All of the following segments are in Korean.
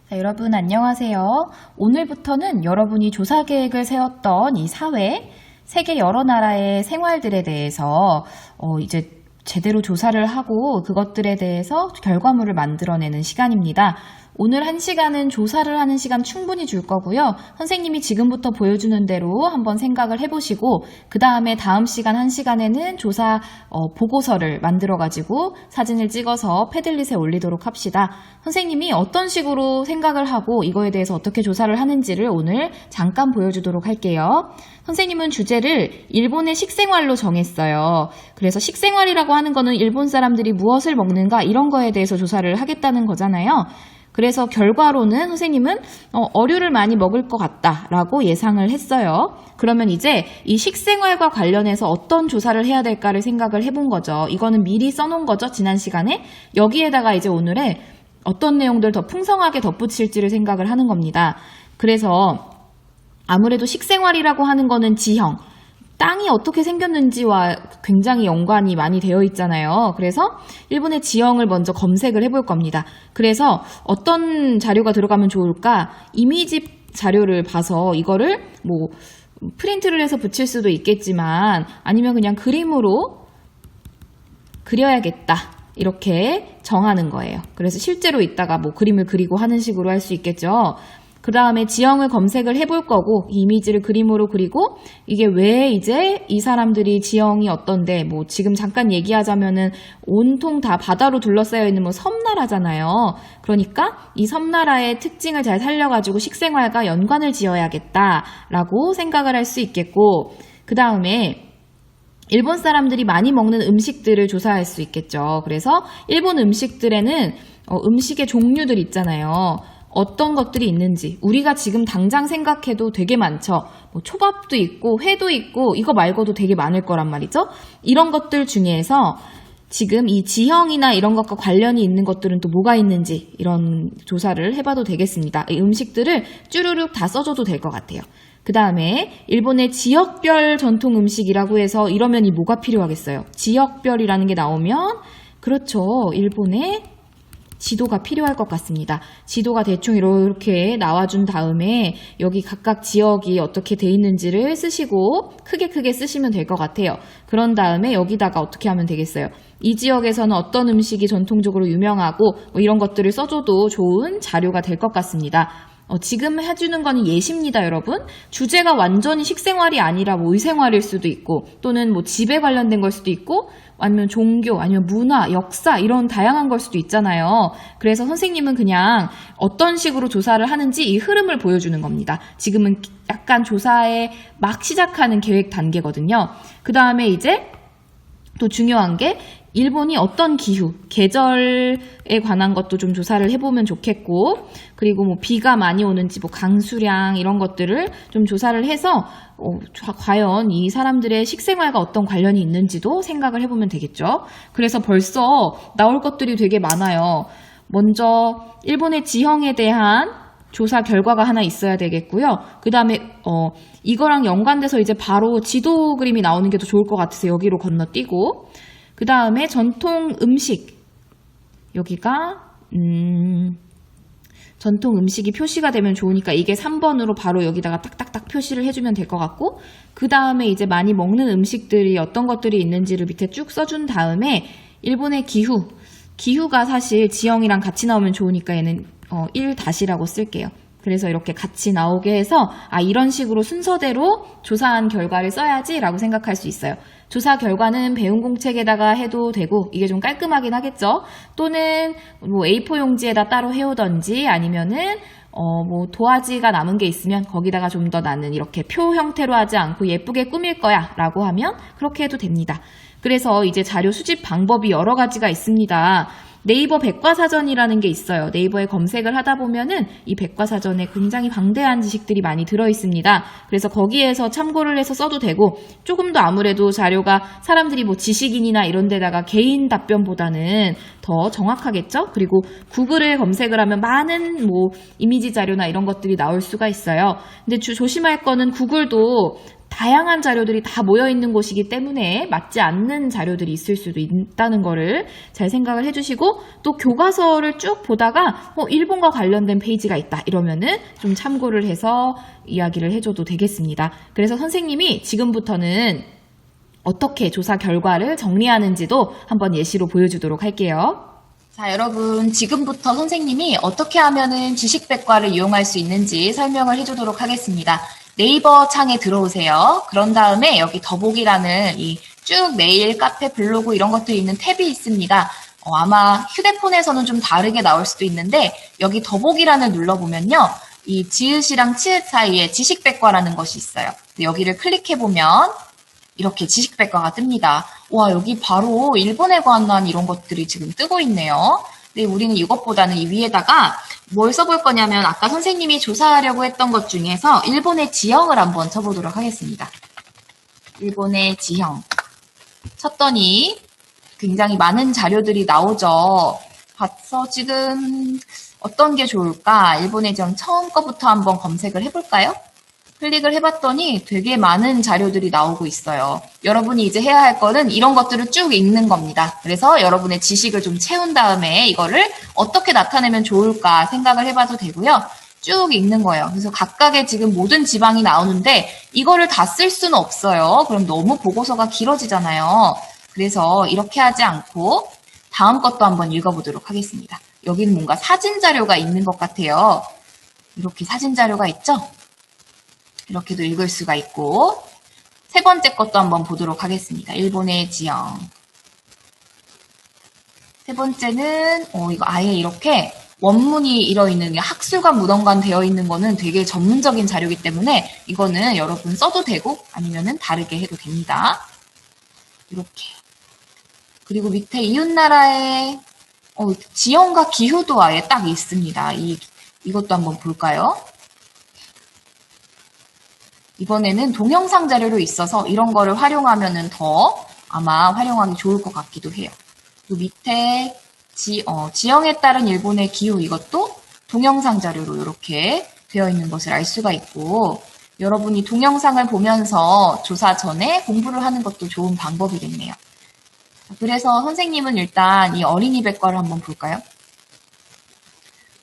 자, 여러분 안녕하세요. 오늘부터는 여러분이 조사 계획을 세웠던 이 사회, 세계 여러 나라의 생활들에 대해서 이제 제대로 조사를 하고 그것들에 대해서 결과물을 만들어내는 시간입니다. 오늘 1시간은 조사를 하는 시간 충분히 줄 거고요. 선생님이 지금부터 보여주는 대로 한번 생각을 해보시고 그 다음에 다음 시간 1시간에는 조사 보고서를 만들어가지고 사진을 찍어서 패들릿에 올리도록 합시다. 선생님이 어떤 식으로 생각을 하고 이거에 대해서 어떻게 조사를 하는지를 오늘 잠깐 보여주도록 할게요. 선생님은 주제를 일본의 식생활로 정했어요. 그래서 식생활이라고 하는 거는 일본 사람들이 무엇을 먹는가 이런 거에 대해서 조사를 하겠다는 거잖아요. 그래서 결과로는 선생님은 어류를 많이 먹을 것 같다라고 예상을 했어요. 그러면 이제 이 식생활과 관련해서 어떤 조사를 해야 될까를 생각을 해본 거죠. 이거는 미리 써놓은 거죠. 지난 시간에. 여기에다가 이제 오늘의 어떤 내용들 더 풍성하게 덧붙일지를 생각을 하는 겁니다. 그래서 아무래도 식생활이라고 하는 거는 지형, 땅이 어떻게 생겼는지와 굉장히 연관이 많이 되어 있잖아요. 그래서 일본의 지형을 먼저 검색을 해볼 겁니다. 그래서 어떤 자료가 들어가면 좋을까? 이미지 자료를 봐서 이거를 뭐 프린트를 해서 붙일 수도 있겠지만 아니면 그냥 그림으로 그려야겠다. 이렇게 정하는 거예요. 그래서 실제로 이따가 뭐 그림을 그리고 하는 식으로 할 수 있겠죠. 그 다음에 지형을 검색을 해볼 거고 이미지를 그림으로 그리고 이게 왜 이제 이 사람들이 지형이 어떤데 뭐 지금 잠깐 얘기하자면은 온통 다 바다로 둘러싸여 있는 뭐 섬나라잖아요. 그러니까 이 섬나라의 특징을 잘 살려가지고 식생활과 연관을 지어야겠다라고 생각을 할 수 있겠고 그 다음에 일본 사람들이 많이 먹는 음식들을 조사할 수 있겠죠. 그래서 일본 음식들에는 음식의 종류들 있잖아요. 어떤 것들이 있는지 우리가 지금 당장 생각해도 되게 많죠. 뭐 초밥도 있고 회도 있고 이거 말고도 되게 많을 거란 말이죠. 이런 것들 중에서 지금 이 지형이나 이런 것과 관련이 있는 것들은 또 뭐가 있는지 이런 조사를 해봐도 되겠습니다. 이 음식들을 쭈루룩 다 써줘도 될 것 같아요. 그 다음에 일본의 지역별 전통 음식이라고 해서 이러면 이 뭐가 필요하겠어요? 지역별이라는 게 나오면 그렇죠. 일본의 지도가 필요할 것 같습니다. 지도가 대충 이렇게 나와준 다음에 여기 각각 지역이 어떻게 돼 있는지를 쓰시고 크게 쓰시면 될 것 같아요. 그런 다음에 여기다가 어떻게 하면 되겠어요? 이 지역에서는 어떤 음식이 전통적으로 유명하고 뭐 이런 것들을 써줘도 좋은 자료가 될 것 같습니다. 지금 해주는 거는 예시입니다, 여러분. 주제가 완전히 식생활이 아니라 뭐 의생활일 수도 있고 또는 뭐 집에 관련된 걸 수도 있고 아니면 종교, 아니면 문화, 역사 이런 다양한 걸 수도 있잖아요. 그래서 선생님은 그냥 어떤 식으로 조사를 하는지 이 흐름을 보여주는 겁니다. 지금은 약간 조사에 막 시작하는 계획 단계거든요. 그 다음에 이제 또 중요한 게 일본이 어떤 기후, 계절에 관한 것도 좀 조사를 해보면 좋겠고 그리고 뭐 비가 많이 오는지 뭐 강수량 이런 것들을 좀 조사를 해서 과연 이 사람들의 식생활과 어떤 관련이 있는지도 생각을 해보면 되겠죠. 그래서 벌써 나올 것들이 되게 많아요. 먼저 일본의 지형에 대한 조사 결과가 하나 있어야 되겠고요. 그 다음에 이거랑 연관돼서 이제 바로 지도 그림이 나오는 게 더 좋을 것 같아서 여기로 건너뛰고 그 다음에 전통 음식 여기가 전통 음식이 표시가 되면 좋으니까 이게 3번으로 바로 여기다가 딱딱딱 표시를 해주면 될 것 같고 그 다음에 이제 많이 먹는 음식들이 어떤 것들이 있는지를 밑에 쭉 써준 다음에 일본의 기후가 사실 지형이랑 같이 나오면 좋으니까 얘는 1-라고 쓸게요. 그래서 이렇게 같이 나오게 해서 이런 식으로 순서대로 조사한 결과를 써야지 라고 생각할 수 있어요. 조사 결과는 배운 공책에다가 해도 되고 이게 좀 깔끔하긴 하겠죠. 또는 뭐 A4 용지에다 따로 해오던지 아니면은 뭐 도화지가 남은 게 있으면 거기다가 좀 더 나는 이렇게 표 형태로 하지 않고 예쁘게 꾸밀 거야 라고 하면 그렇게 해도 됩니다. 그래서 이제 자료 수집 방법이 여러 가지가 있습니다. 네이버 백과사전이라는 게 있어요. 네이버에 검색을 하다 보면은 이 백과사전에 굉장히 방대한 지식들이 많이 들어있습니다. 그래서 거기에서 참고를 해서 써도 되고 조금 더 아무래도 자료가 사람들이 뭐 지식인이나 이런 데다가 개인 답변보다는 더 정확하겠죠? 그리고 구글을 검색을 하면 많은 뭐 이미지 자료나 이런 것들이 나올 수가 있어요. 근데 조심할 거는 구글도 다양한 자료들이 다 모여있는 곳이기 때문에 맞지 않는 자료들이 있을 수도 있다는 거를 잘 생각을 해주시고, 또 교과서를 쭉 보다가 일본과 관련된 페이지가 있다 이러면은 좀 참고를 해서 이야기를 해줘도 되겠습니다. 그래서 선생님이 지금부터는 어떻게 조사 결과를 정리하는지도 한번 예시로 보여주도록 할게요. 자, 여러분, 지금부터 선생님이 어떻게 하면은 지식백과를 이용할 수 있는지 설명을 해주도록 하겠습니다. 네이버 창에 들어오세요. 그런 다음에 여기 더보기라는 이 쭉 메일, 카페, 블로그 이런 것들이 있는 탭이 있습니다. 아마 휴대폰에서는 좀 다르게 나올 수도 있는데 여기 더보기란을 눌러보면요. 이 지읒이랑 치읒 사이에 지식백과라는 것이 있어요. 여기를 클릭해보면 이렇게 지식백과가 뜹니다. 와, 여기 바로 일본에 관한 이런 것들이 지금 뜨고 있네요. 근데 우리는 이것보다는 이 위에다가 뭘 써볼 거냐면 아까 선생님이 조사하려고 했던 것 중에서 일본의 지형을 한번 쳐보도록 하겠습니다. 일본의 지형. 쳤더니 굉장히 많은 자료들이 나오죠. 봐서 지금 어떤 게 좋을까? 일본의 지형 처음 거부터 한번 검색을 해볼까요? 클릭을 해봤더니 되게 많은 자료들이 나오고 있어요. 여러분이 이제 해야 할 거는 이런 것들을 쭉 읽는 겁니다. 그래서 여러분의 지식을 좀 채운 다음에 이거를 어떻게 나타내면 좋을까 생각을 해봐도 되고요. 쭉 읽는 거예요. 그래서 각각의 지금 모든 지방이 나오는데 이거를 다 쓸 수는 없어요. 그럼 너무 보고서가 길어지잖아요. 그래서 이렇게 하지 않고 다음 것도 한번 읽어보도록 하겠습니다. 여기는 뭔가 사진 자료가 있는 것 같아요. 이렇게 사진 자료가 있죠? 이렇게도 읽을 수가 있고, 세 번째 것도 한번 보도록 하겠습니다. 일본의 지형. 세 번째는 이거 아예 이렇게 원문이 이뤄있는 학술관 무덤관 되어 있는 거는 되게 전문적인 자료이기 때문에 이거는 여러분 써도 되고 아니면은 다르게 해도 됩니다. 이렇게. 그리고 밑에 이웃나라의 지형과 기후도 아예 딱 있습니다. 이것도 한번 볼까요? 이번에는 동영상 자료로 있어서 이런 거를 활용하면은 더 아마 활용하기 좋을 것 같기도 해요. 그 밑에 지형에 따른 일본의 기후 이것도 동영상 자료로 이렇게 되어 있는 것을 알 수가 있고, 여러분이 동영상을 보면서 조사 전에 공부를 하는 것도 좋은 방법이겠네요. 그래서 선생님은 일단 이 어린이 백과를 한번 볼까요?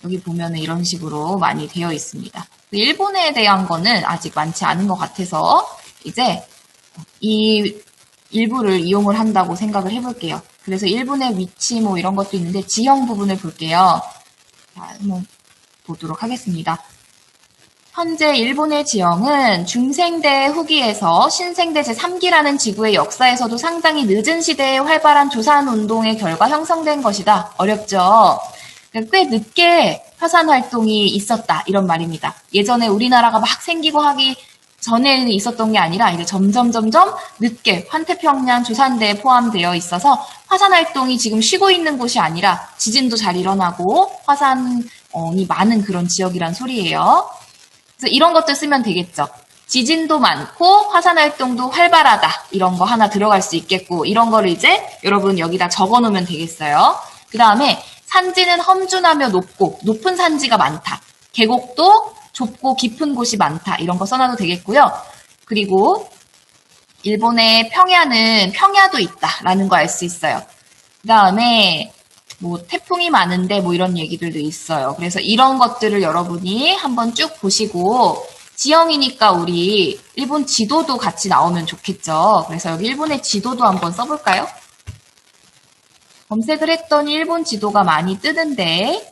여기 보면은 이런 식으로 많이 되어 있습니다. 일본에 대한 거는 아직 많지 않은 것 같아서 이제 이 일부를 이용을 한다고 생각을 해볼게요. 그래서 일본의 위치 뭐 이런 것도 있는데 지형 부분을 볼게요. 자, 한번 보도록 하겠습니다. 현재 일본의 지형은 중생대 후기에서 신생대 제3기라는 지구의 역사에서도 상당히 늦은 시대에 활발한 조산 운동의 결과 형성된 것이다. 어렵죠? 꽤 늦게 화산 활동이 있었다 이런 말입니다. 예전에 우리나라가 막 생기고 하기 전에는 있었던 게 아니라 이제 점점 늦게 환태평양 조산대에 포함되어 있어서 화산 활동이 지금 쉬고 있는 곳이 아니라 지진도 잘 일어나고 화산이 많은 그런 지역이란 소리예요. 그래서 이런 것들 쓰면 되겠죠. 지진도 많고 화산 활동도 활발하다 이런 거 하나 들어갈 수 있겠고, 이런 거를 이제 여러분 여기다 적어 놓으면 되겠어요. 그 다음에 산지는 험준하며 높은 산지가 많다. 계곡도 좁고 깊은 곳이 많다. 이런 거 써놔도 되겠고요. 그리고 일본의 평야는 평야도 있다라는 거 알 수 있어요. 그 다음에 뭐 태풍이 많은데 뭐 이런 얘기들도 있어요. 그래서 이런 것들을 여러분이 한번 쭉 보시고, 지형이니까 우리 일본 지도도 같이 나오면 좋겠죠. 그래서 여기 일본의 지도도 한번 써볼까요? 검색을 했더니 일본 지도가 많이 뜨는데,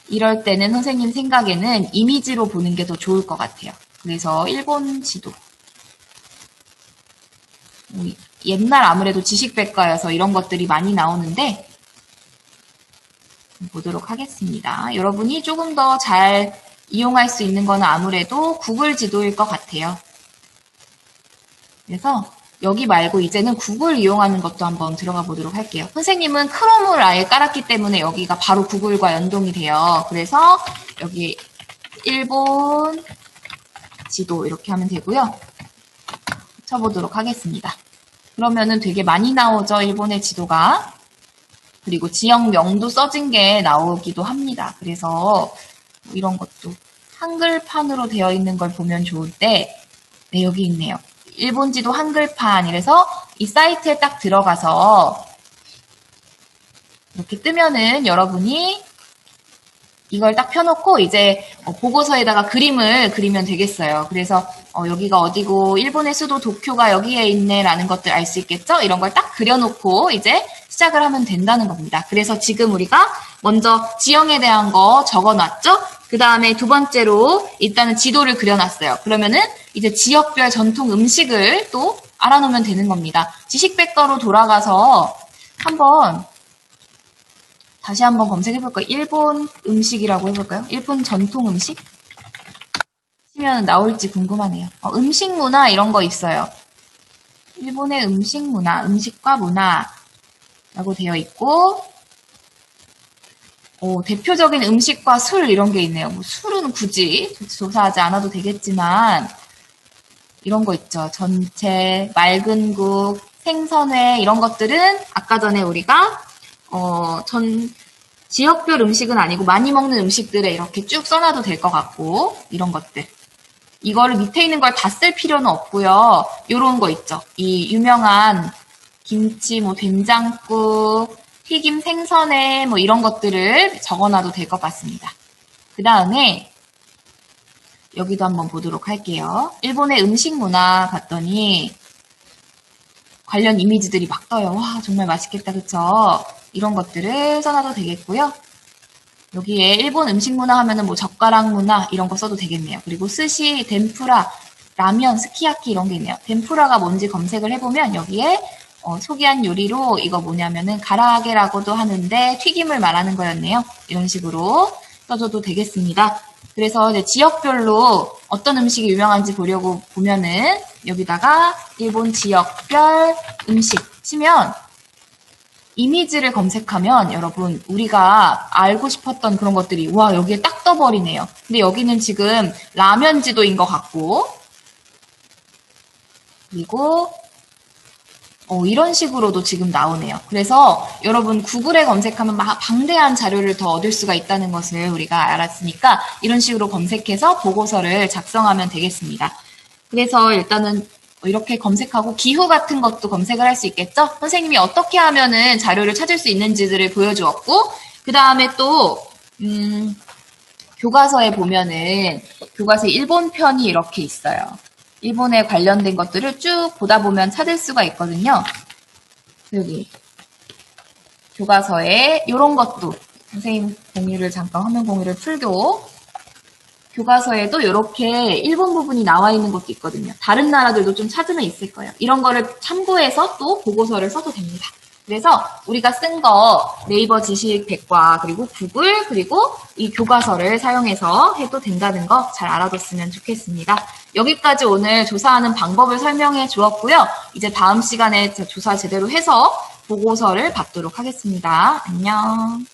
이럴 때는 선생님 생각에는 이미지로 보는 게 더 좋을 것 같아요. 그래서 일본 지도. 옛날 아무래도 지식백과여서 이런 것들이 많이 나오는데 보도록 하겠습니다. 여러분이 조금 더 잘 이용할 수 있는 거는 아무래도 구글 지도일 것 같아요. 그래서 여기 말고 이제는 구글 이용하는 것도 한번 들어가 보도록 할게요. 선생님은 크롬을 아예 깔았기 때문에 여기가 바로 구글과 연동이 돼요. 그래서 여기 일본 지도 이렇게 하면 되고요. 쳐보도록 하겠습니다. 그러면은 되게 많이 나오죠, 일본의 지도가. 그리고 지역명도 써진 게 나오기도 합니다. 그래서 이런 것도 한글판으로 되어 있는 걸 보면 좋을 때 네, 여기 있네요. 일본 지도 한글판. 이래서 이 사이트에 딱 들어가서 이렇게 뜨면은 여러분이 이걸 딱 펴놓고 이제 보고서에다가 그림을 그리면 되겠어요. 그래서 여기가 어디고 일본의 수도 도쿄가 여기에 있네 라는 것들 알 수 있겠죠? 이런 걸 딱 그려놓고 이제 시작을 하면 된다는 겁니다. 그래서 지금 우리가 먼저 지형에 대한 거 적어놨죠? 그 다음에 두 번째로 일단은 지도를 그려놨어요. 그러면은 이제 지역별 전통 음식을 또 알아놓으면 되는 겁니다. 지식백과로 돌아가서 다시 한번 검색해볼까요? 일본 음식이라고 해볼까요? 일본 전통 음식? 치면 나올지 궁금하네요. 음식 문화 이런 거 있어요. 일본의 음식 문화, 음식과 문화라고 되어 있고, 대표적인 음식과 술 이런 게 있네요. 뭐 술은 굳이 조사하지 않아도 되겠지만, 이런 거 있죠. 전체, 맑은 국, 생선회 이런 것들은 아까 전에 우리가 지역별 음식은 아니고 많이 먹는 음식들에 이렇게 쭉 써놔도 될 것 같고, 이런 것들. 이거를 밑에 있는 걸 다 쓸 필요는 없고요. 요런 거 있죠. 이 유명한 김치, 된장국, 튀김 생선회 이런 것들을 적어놔도 될 것 같습니다. 그 다음에 여기도 한번 보도록 할게요. 일본의 음식 문화 봤더니 관련 이미지들이 막 떠요. 와, 정말 맛있겠다, 그쵸? 이런 것들을 써놔도 되겠고요. 여기에 일본 음식 문화 하면은 젓가락 문화 이런 거 써도 되겠네요. 그리고 스시, 덴푸라, 라면, 스키야키 이런 게 있네요. 덴푸라가 뭔지 검색을 해보면 여기에 소개한 요리로 이거 뭐냐면은 가라아게라고도 하는데 튀김을 말하는 거였네요. 이런 식으로 써줘도 되겠습니다. 그래서 이제 지역별로 어떤 음식이 유명한지 보려고 보면은 여기다가 일본 지역별 음식 치면 이미지를 검색하면 여러분 우리가 알고 싶었던 그런 것들이 와 여기에 딱 떠버리네요. 근데 여기는 지금 라면 지도인 것 같고 그리고 이런 식으로도 지금 나오네요. 그래서 여러분 구글에 검색하면 막 방대한 자료를 더 얻을 수가 있다는 것을 우리가 알았으니까 이런 식으로 검색해서 보고서를 작성하면 되겠습니다. 그래서 일단은 이렇게 검색하고 기후 같은 것도 검색을 할 수 있겠죠? 선생님이 어떻게 하면은 자료를 찾을 수 있는지들을 보여주었고 그 다음에 또 교과서에 보면은 교과서 일본 편이 이렇게 있어요. 일본에 관련된 것들을 쭉 보다 보면 찾을 수가 있거든요. 여기 교과서에 이런 것도 선생님 화면 공유를 풀고 교과서에도 이렇게 일본 부분이 나와 있는 것도 있거든요. 다른 나라들도 좀 찾으면 있을 거예요. 이런 거를 참고해서 또 보고서를 써도 됩니다. 그래서 우리가 쓴 거 네이버 지식백과 그리고 구글 그리고 이 교과서를 사용해서 해도 된다는 거 잘 알아뒀으면 좋겠습니다. 여기까지 오늘 조사하는 방법을 설명해 주었고요. 이제 다음 시간에 조사 제대로 해서 보고서를 받도록 하겠습니다. 안녕.